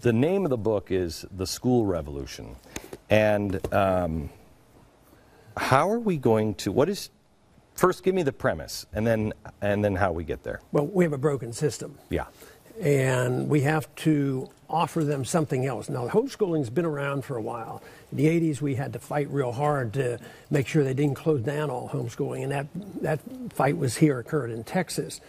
The name of the book is The School Revolution. And how are we going to, first give me the premise, and then how we get there. Well, we have a broken system. Yeah. And we have to offer them something else. Now, homeschooling's been around for a while. In the 80s, we had to fight real hard to make sure they didn't close down all homeschooling, and that fight occurred in Texas.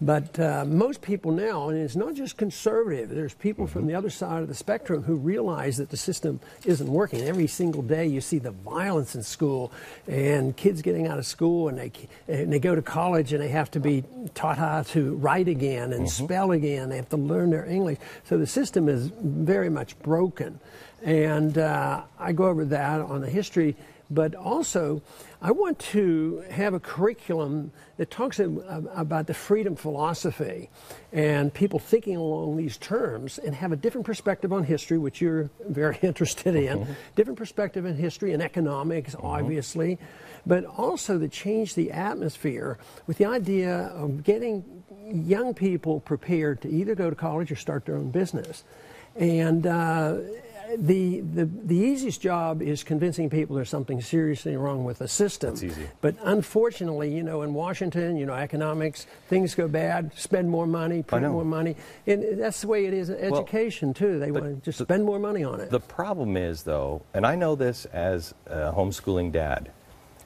But most people now, and it's not just conservative, there's people from the other side of the spectrum who realize that the system isn't working. Every single day you see the violence in school, and kids getting out of school, and they go to college and they have to be taught how to write again and spell again. They have to learn their English. So the system is very much broken. And I go over that on the history, but also I want to have a curriculum that talks about the freedom philosophy and people thinking along these terms and have a different perspective on history, which you're very interested in, different perspective in history and economics, obviously, but also to change the atmosphere with the idea of getting young people prepared to either go to college or start their own business. And the easiest job is convincing people there's something seriously wrong with the system. That's easy. But unfortunately, you know, in Washington, you know, economics, things go bad, spend more money, print more money. And that's the way it is in education, too. They want to just spend more money on it. The problem is, though, and I know this as a homeschooling dad,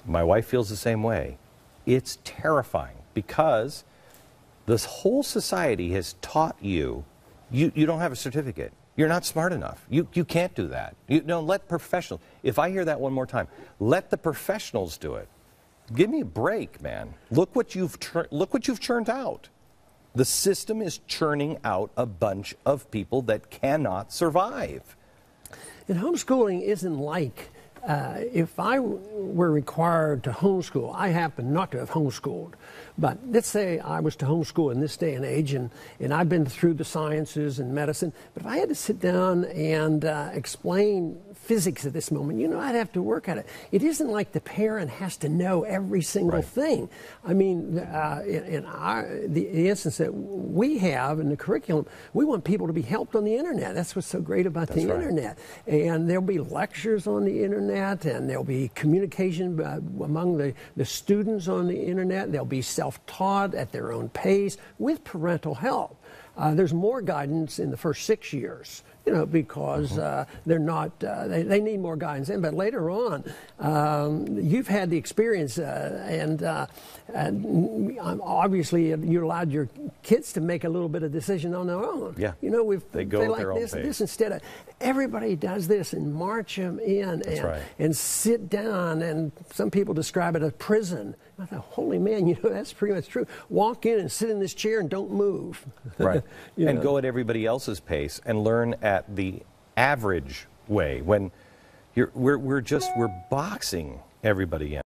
my wife feels the same way, it's terrifying because this whole society has taught you don't have a certificate. You're not smart enough. You can't do that. Let professionals. If I hear that one more time, let the professionals do it. Give me a break, man. Look what you've churned out. The system is churning out a bunch of people that cannot survive. And homeschooling isn't like if I were required to homeschool. I happen not to have homeschooled, but let's say I was to homeschool in this day and age, and I've been through the sciences and medicine, but if I had to sit down and explain physics at this moment, you know, I'd have to work at it. It isn't like the parent has to know every single thing. I mean, in the instance that we have in the curriculum, we want people to be helped on the internet. That's what's so great about the internet. And there'll be lectures on the internet, and there'll be communication among the students on the internet. They'll be self-taught at their own pace with parental help. There's more guidance in the first 6 years, you know, because they're not, they need more guidance. But later on, you've had the experience, and obviously you allowed your kids to make a little bit of decision on their own. Yeah. You know, they go at their own pace. This instead of everybody does this and march them in and sit down, and some people describe it as prison. I thought, holy man, you know, that's pretty much true. Walk in and sit in this chair and don't move. Right. And go at everybody else's pace and learn at the average way when we're boxing everybody in.